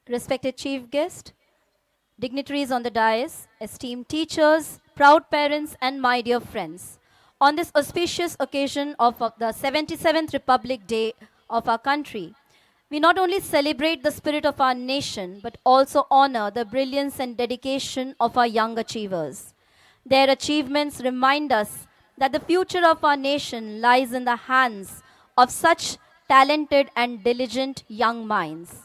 respected chief guest, dignitaries on the dais, esteemed teachers, proud parents, and my dear friends. On this auspicious occasion of the 77th Republic Day of our country, we not only celebrate the spirit of our nation, but also honor the brilliance and dedication of our young achievers. Their achievements remind us that the future of our nation lies in the hands of such talented and diligent young minds.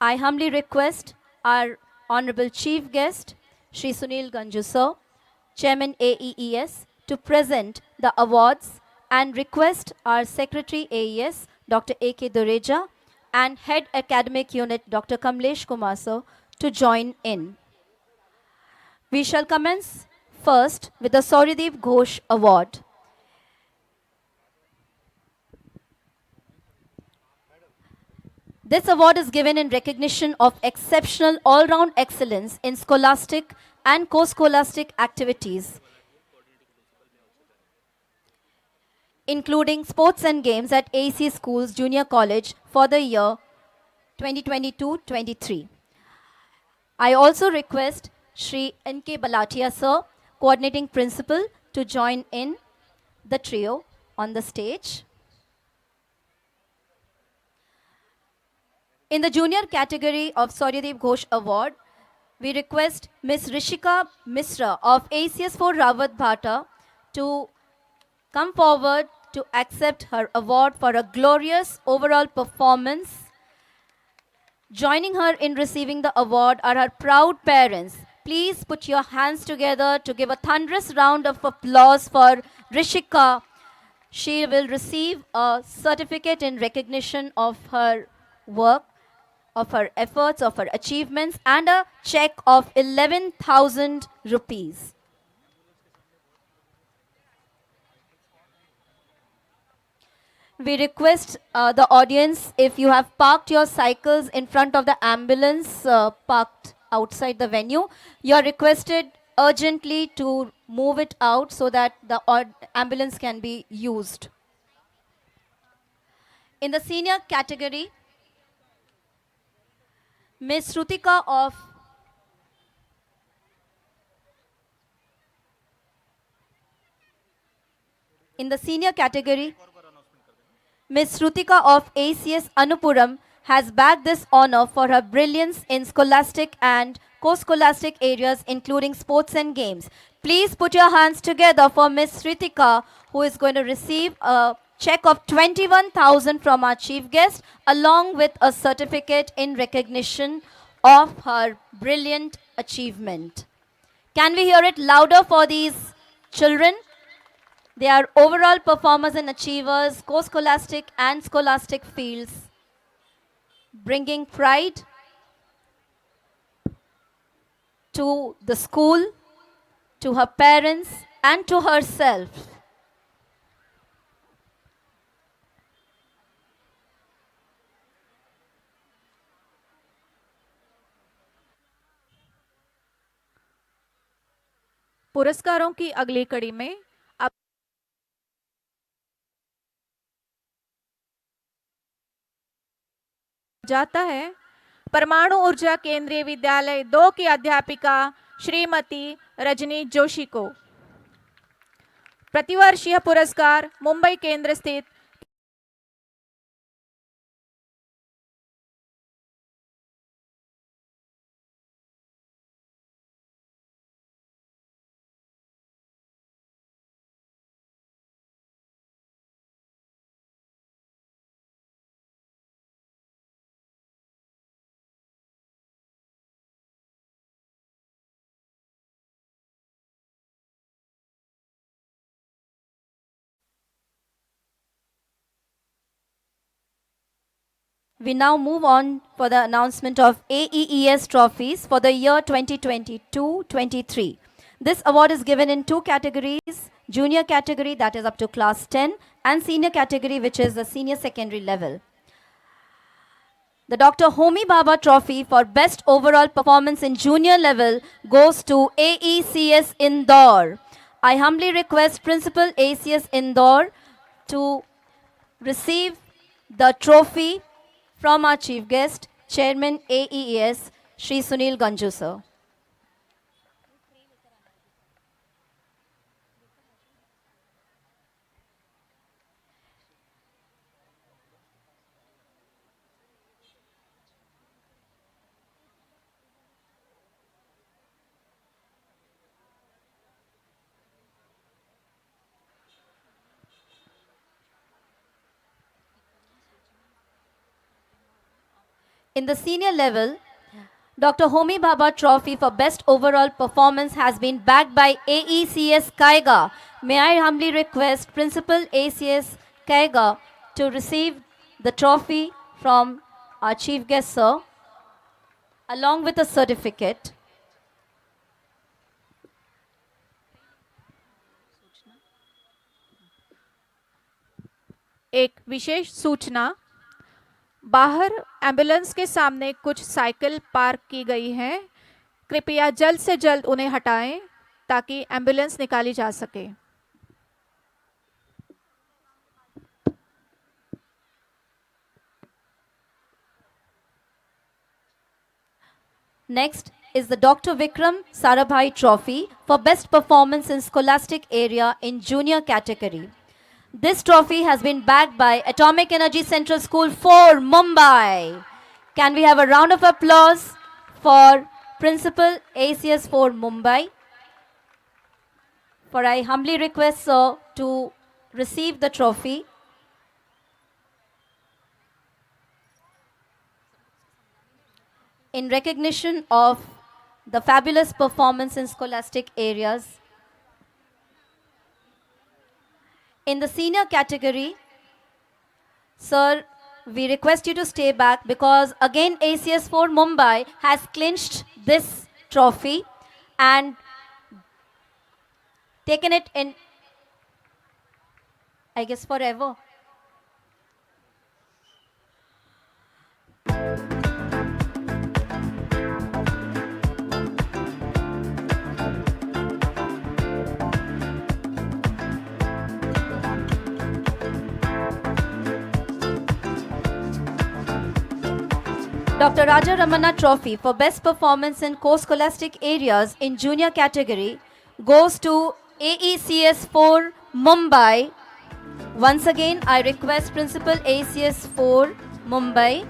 I humbly request our Honorable Chief Guest, Shri Sunil Ganju Sir, Chairman AEES, to present the awards and request our Secretary AES, Dr. A.K. Dureja, and Head Academic Unit, Dr. Kamlesh Kumar Sir, to join in. We shall commence first with the Sauryadeep Ghosh Award. This award is given in recognition of exceptional all-round excellence in scholastic and co-scholastic activities, including sports and games at AC Schools Junior College for the year 2022-23. I also request Shri N.K. Balatia Sir, Coordinating Principal, to join in the trio on the stage. In the junior category of Sauryadeep Ghosh Award, we request Ms. Rishika Misra of ACS 4 Rawat Bhata to come forward to accept her award for a glorious overall performance. Joining her in receiving the award are her proud parents. Please put your hands together to give a thunderous round of applause for Rishika. She will receive a certificate in recognition of her work, of her efforts, of her achievements, and a check of 11,000 rupees. We request the audience, if you have parked your cycles in front of the ambulance parked outside the venue, you are requested urgently to move it out so that the ambulance can be used. In the senior category, Ms. Shrutika of Ms. Shrutika of ACS Anupuram has bagged this honor for her brilliance in scholastic and co-scholastic areas, including sports and games. Please put your hands together for Ms. Shrutika, who is going to receive a check of 21,000 from our chief guest, along with a certificate in recognition of her brilliant achievement. Can we hear it louder for these children? They are overall performers and achievers, co-scholastic and scholastic fields, bringing pride to the school, to her parents, and to herself. पुरस्कारों की अगली कड़ी में अब जाता है परमाणु ऊर्जा केंद्रीय विद्यालय 2 की अध्यापिका श्रीमती रजनी जोशी को। प्रतिवर्ष यह पुरस्कार मुंबई केंद्र स्थित We now move on for the announcement of AEES trophies for the year 2022-23. This award is given in two categories, junior category, that is up to class 10, and senior category, which is the senior secondary level. The Dr. Homi Bhabha Trophy for Best Overall Performance in Junior Level goes to AECS Indore. I humbly request Principal ACS Indore to receive the trophy from our chief guest, Chairman AEES, Shri Sunil Ganju, sir. In the senior level, Dr. Homi Bhabha Trophy for Best Overall Performance has been backed by AECS Kaiga. May I humbly request Principal ACS Kaiga to receive the trophy from our Chief Guest, sir, along with a certificate. एक विशेष सूचना, बाहर ambulance के सामने कुछ cycle park की गई हैं। कृपया जल्द से जल्द उन्हें हटाएं ताकि एम्बुलेंस निकाली जा सके। Next is the Dr. Vikram Sarabhai Trophy for Best Performance in Scholastic Area in Junior category. This trophy has been backed by Atomic Energy Central School 4, Mumbai. Can we have a round of applause for Principal ACS 4, Mumbai? For I humbly request sir to receive the trophy. In recognition of the fabulous performance in scholastic areas. In the senior category, sir, we request you to stay back because again ACS 4 Mumbai has clinched this trophy and taken it in, I guess, forever. Dr. Raja Ramana Trophy for Best Performance in Core Scholastic Areas in Junior category goes to AECS 4 Mumbai. Once again, I request Principal AECS 4 Mumbai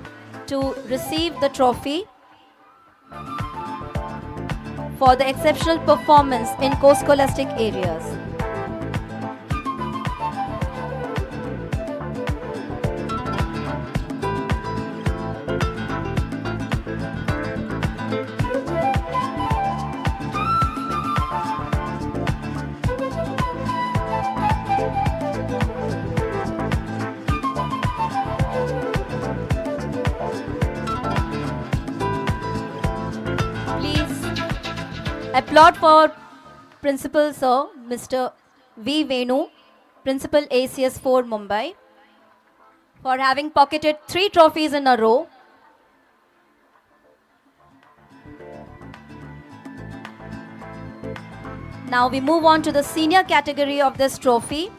to receive the trophy for the exceptional performance in core scholastic areas. Applaud for Principal Sir, Mr. V. Venu, Principal ACS 4 Mumbai, for having pocketed 3 trophies in a row. Now we move on to the senior category of this trophy.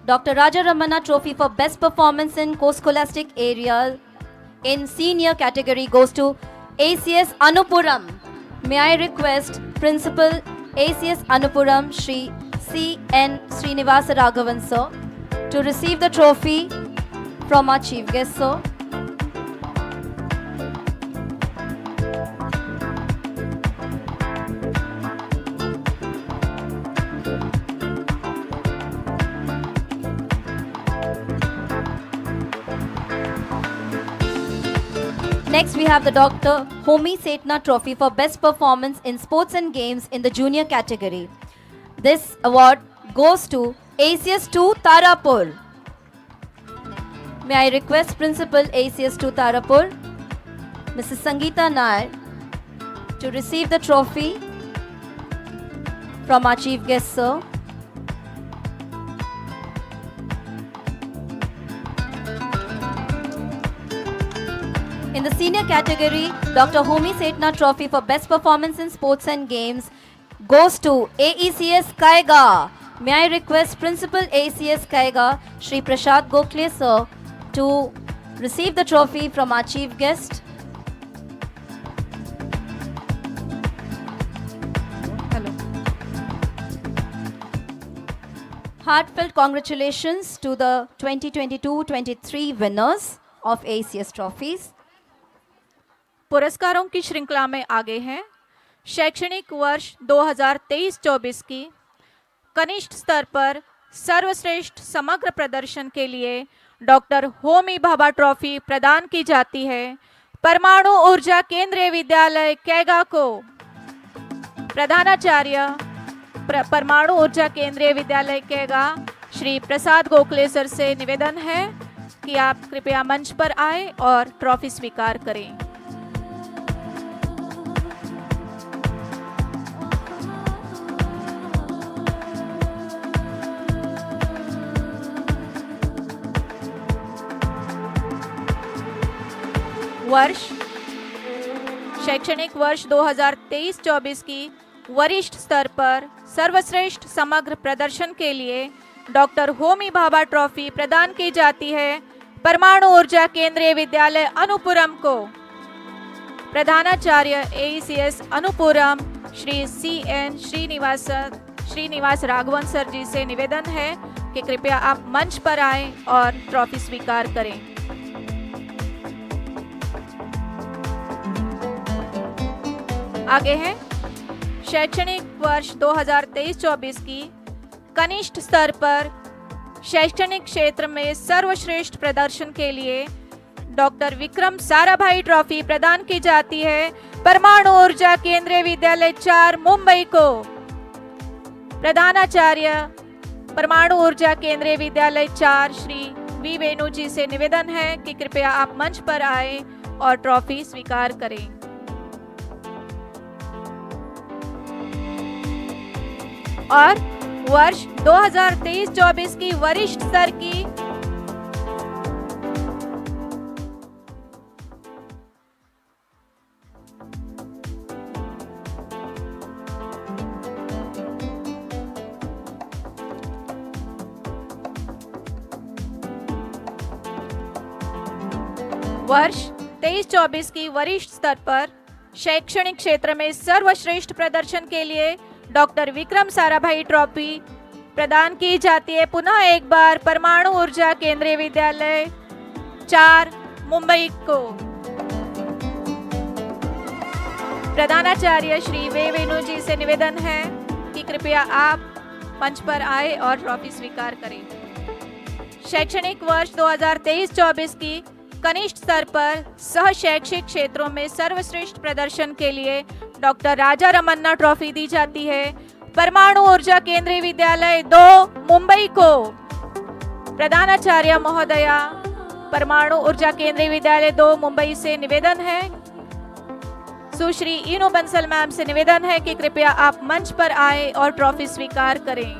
Dr. Raja Ramana Trophy for Best Performance in Co-Scholastic Area in senior category goes to ACS Anupuram. May I request Principal ACS Anupuram Shri C. N. Srinivasa Raghavan sir to receive the trophy from our chief guest sir. Next, we have the Dr. Homi Setna Trophy for Best Performance in Sports and Games in the Junior category. This award goes to ACS 2 Tarapur. May I request Principal ACS 2 Tarapur, Mrs. Sangeeta Nair, to receive the trophy from our chief guest, sir. In the senior category, Dr. Homi Setna Trophy for Best Performance in Sports and Games goes to AECS Kaiga. May I request Principal AECS Kaiga, Shri Prashad Gokhale sir, to receive the trophy from our chief guest. Heartfelt congratulations to the 2022-23 winners of ACS trophies. पुरस्कारों की श्रृंखला में आगे हैं शैक्षणिक वर्ष 2023-24 की कनिष्ठ स्तर पर सर्वश्रेष्ठ समग्र प्रदर्शन के लिए डॉक्टर होमी भाभा ट्रॉफी प्रदान की जाती है परमाणु ऊर्जा केंद्रीय विद्यालय कैगा को। प्रधानाचार्य परमाणु ऊर्जा केंद्रीय विद्यालय कैगा श्री प्रसाद गोखले सर से निवेदन है कि आप कृपया मंच पर आए और ट्रॉफी स्वीकार करें। शैक्षणिक वर्ष 2023-24 की वरिष्ठ स्तर पर सर्वश्रेष्ठ समग्र प्रदर्शन के लिए डॉक्टर होमी भाभा ट्रॉफी प्रदान की जाती है परमाणु ऊर्जा केंद्रीय विद्यालय अनुपुरम को। प्रधानाचार्य AECS Anupuram Shri CN Srinivas Raghavan sir ji से निवेदन है कि कृपया आप मंच पर आएं और ट्रॉफी स्वीकार करें। आगे है शैक्षणिक वर्ष 2023-24 की कनिष्ठ स्तर पर शैक्षणिक क्षेत्र में सर्वश्रेष्ठ प्रदर्शन के लिए डॉक्टर विक्रम साराभाई ट्रॉफी प्रदान की जाती है परमाणु ऊर्जा केंद्रीय विद्यालय 4 मुंबई को। प्रधानाचार्य परमाणु ऊर्जा केंद्रीय विद्यालय 4 श्री V वेणु जी से निवेदन है कि कृपया आप मंच पर आए और ट्रॉफी स्वीकार करें। और वर्ष 2023-24 की वरिष्ठ स्तर की वर्ष 23-24 की वरिष्ठ स्तर पर शैक्षणिक क्षेत्र में सर्वश्रेष्ठ प्रदर्शन के लिए डॉक्टर विक्रम साराभाई ट्रॉफी प्रदान की जाती है पुनः एक बार परमाणु ऊर्जा केंद्रीय विद्यालय 4 मुंबई को। प्रधानाचार्य श्री V वेणु जी से निवेदन है कि कृपया आप मंच पर आए और ट्रॉफी स्वीकार करें। शैक्षणिक वर्ष 2023-24 की कनिष्ठ स्तर पर सह शैक्षिक क्षेत्रों में सर्वश्रेष्ठ प्रदर्शन के लिए डॉक्टर राजा रमन्ना ट्रॉफी दी जाती है परमाणु ऊर्जा केंद्रीय विद्यालय 2 मुंबई को। प्रधानाचार्य महोदया परमाणु ऊर्जा केंद्रीय विद्यालय 2 मुंबई से निवेदन है सुश्री इनू बंसल मैम से निवेदन है कि कृपया आप मंच पर आए और ट्रॉफी स्वीकार करें।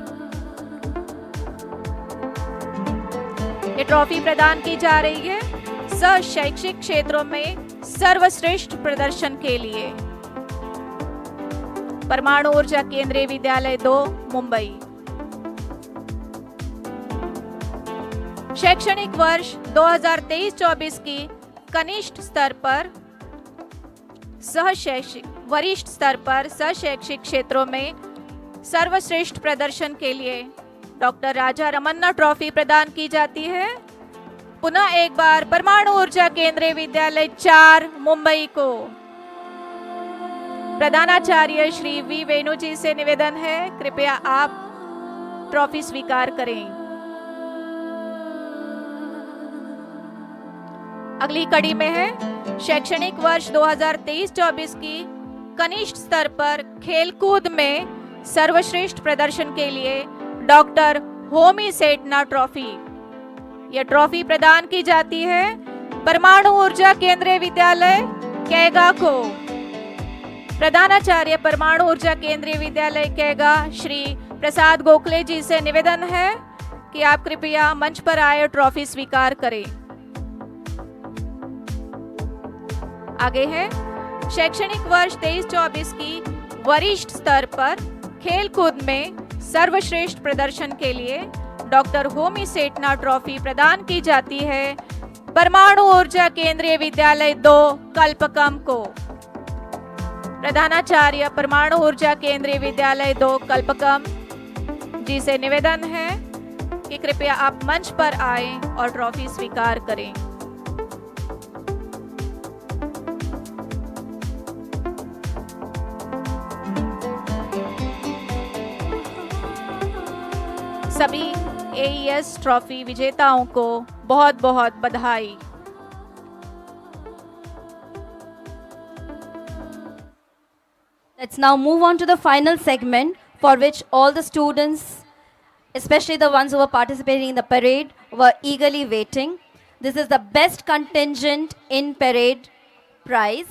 ये ट्रॉफी प्रदान की जा रही है सह शैक्षिक क्षेत्रों में सर्वश्रेष्ठ प्रदर्शन के लिए परमाणु ऊर्जा केंद्रीय विद्यालय 2 मुंबई। शैक्षणिक वर्ष 2023-24 की कनिष्ठ स्तर पर वरिष्ठ स्तर पर सह शैक्षिक क्षेत्रों में सर्वश्रेष्ठ प्रदर्शन के लिए डॉक्टर राजा रमन्ना ट्रॉफी प्रदान की जाती है पुनः एक बार परमाणु ऊर्जा केंद्रीय विद्यालय 4 मुंबई को। प्रधानाचार्य श्री V वेणु जी से निवेदन है कृपया आप ट्रॉफी स्वीकार करें। अगली कड़ी में है शैक्षणिक वर्ष 2023-24 की कनिष्ठ स्तर पर खेलकूद में सर्वश्रेष्ठ प्रदर्शन के लिए डॉक्टर होमी सेठना ट्रॉफी। यह ट्रॉफी प्रदान की जाती है परमाणु ऊर्जा केंद्रीय विद्यालय कैगा को। प्रधानाचार्य परमाणु ऊर्जा केंद्रीय विद्यालय कैगा श्री प्रसाद गोखले जी से निवेदन है कि आप कृपया मंच पर आए और ट्रॉफी स्वीकार करें। आगे है शैक्षणिक वर्ष 23-24 की वरिष्ठ स्तर पर खेलकूद में सर्वश्रेष्ठ प्रदर्शन के लिए डॉक्टर होमी सेठना ट्रॉफी प्रदान की जाती है परमाणु ऊर्जा केंद्रीय विद्यालय 2 कल्पकम को। प्रधानाचार्य परमाणु ऊर्जा केंद्रीय विद्यालय 2 कल्पकम जी से निवेदन है कि कृपया आप मंच पर आएं और ट्रॉफी स्वीकार करें। सभी AES ट्रॉफी विजेताओं को बहुत बहुत बधाई। Let's now move on to the final segment, for which all the students, especially the ones who were participating in the parade, were eagerly waiting. This is the best contingent in parade prize.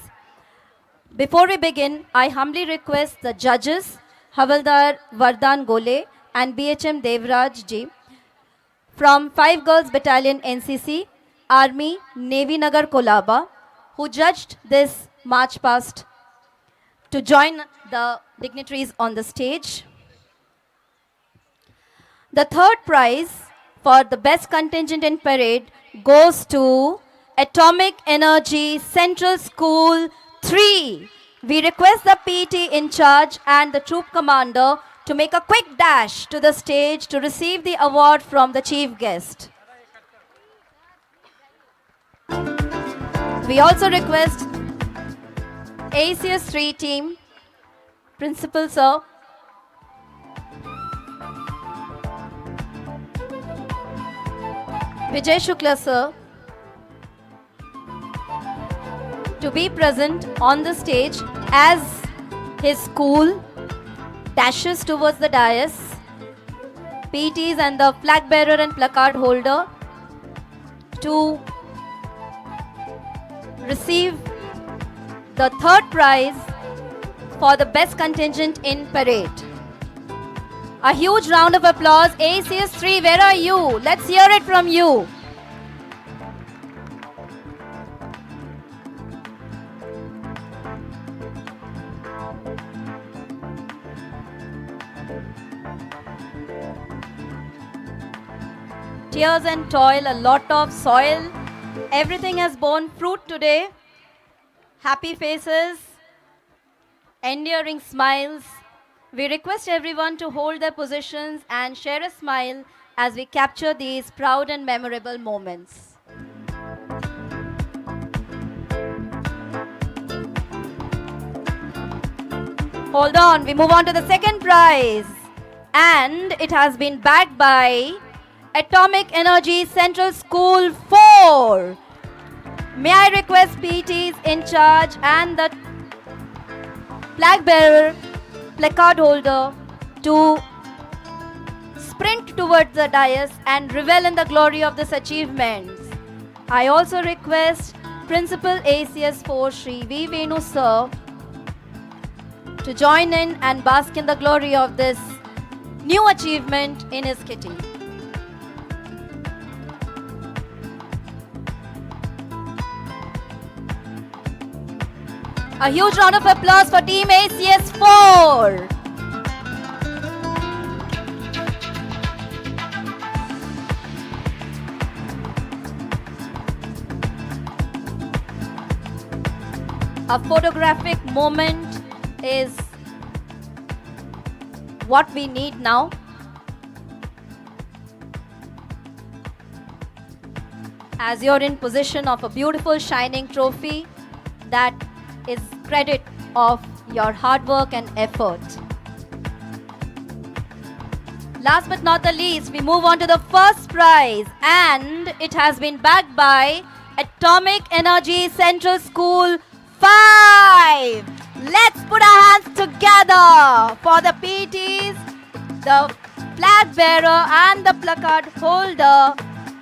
Before we begin, I humbly request the judges, Havaldar Vardhan Gole and BHM Devraj ji, from 5 Girls Battalion NCC, Army, Navy Nagar Kolaba, who judged this march past, to join the dignitaries on the stage. The third prize for the best contingent in parade goes to Atomic Energy Central School 3. We request the PT in charge and the troop commander to make a quick dash to the stage to receive the award from the chief guest. We also request ACS 3 team, Principal Sir, Vijay Shukla Sir, to be present on the stage as his school dashes towards the dais. PTs and the flag bearer and placard holder to receive the third prize for the best contingent in parade. A huge round of applause. ACS 3, where are you? Let's hear it from you. Tears and toil, a lot of soil. Everything has borne fruit today. Happy faces, endearing smiles. We request everyone to hold their positions and share a smile as we capture these proud and memorable moments. Hold on, we move on to the second prize. And it has been backed by Atomic Energy Central School 4. May I request PTs in charge and the flag bearer, placard holder to sprint towards the dais and revel in the glory of this achievement. I also request Principal ACS 4 Shri V. Venu Sir to join in and bask in the glory of this new achievement in his kitty. A huge round of applause for Team ACS 4. A photographic moment is what we need now. As you're in possession of a beautiful shining trophy that is credit of your hard work and effort. Last but not the least, we move on to the first prize, and it has been backed by Atomic Energy Central School 5. Let's put our hands together for the PTs, the flag bearer and the placard holder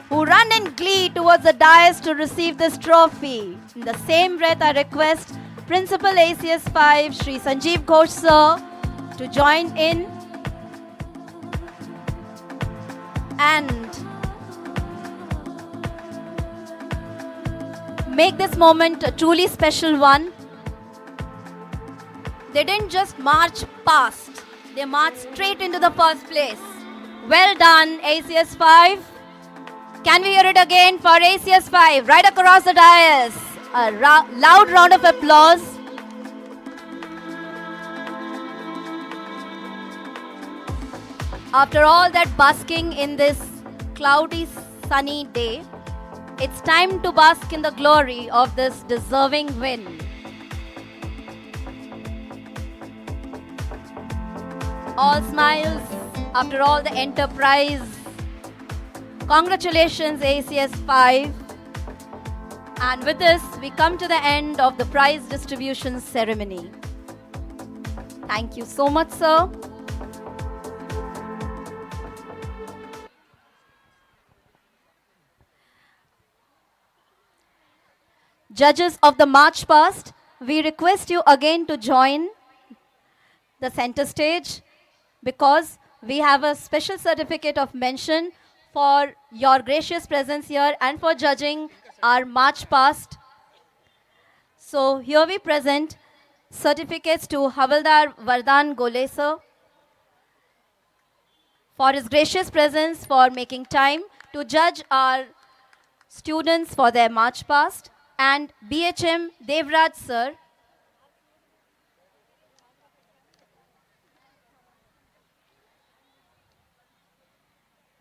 who run in glee towards the dais to receive this trophy. In the same breath, I request Principal ACS 5, Shri Sanjeev Ghosh Sir, to join in and make this moment a truly special one. They didn't just march past, they marched straight into the first place. Well done, ACS 5. Can we hear it again for ACS 5, right across the dais? A loud round of applause. After all that basking in this cloudy, sunny day, it's time to bask in the glory of this deserving win. All smiles after all the enterprise. Congratulations, ACS 5. And with this, we come to the end of the prize distribution ceremony. Thank you so much, sir. Judges of the March Past, we request you again to join the center stage because we have a special certificate of mention for your gracious presence here and for judging our March Past. So here we present certificates to Havaldar Vardhan Gole sir for his gracious presence, for making time to judge our students for their March Past, and BHM Devraj sir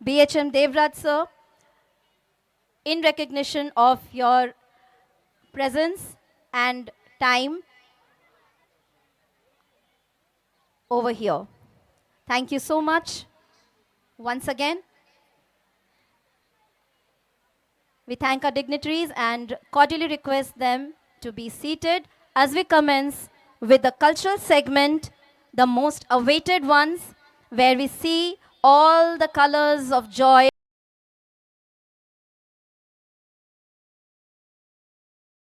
BHM Devraj sir, in recognition of your presence and time over here. Thank you so much. Once again, we thank our dignitaries and cordially request them to be seated as we commence with the cultural segment, the most awaited ones, where we see all the colors of joy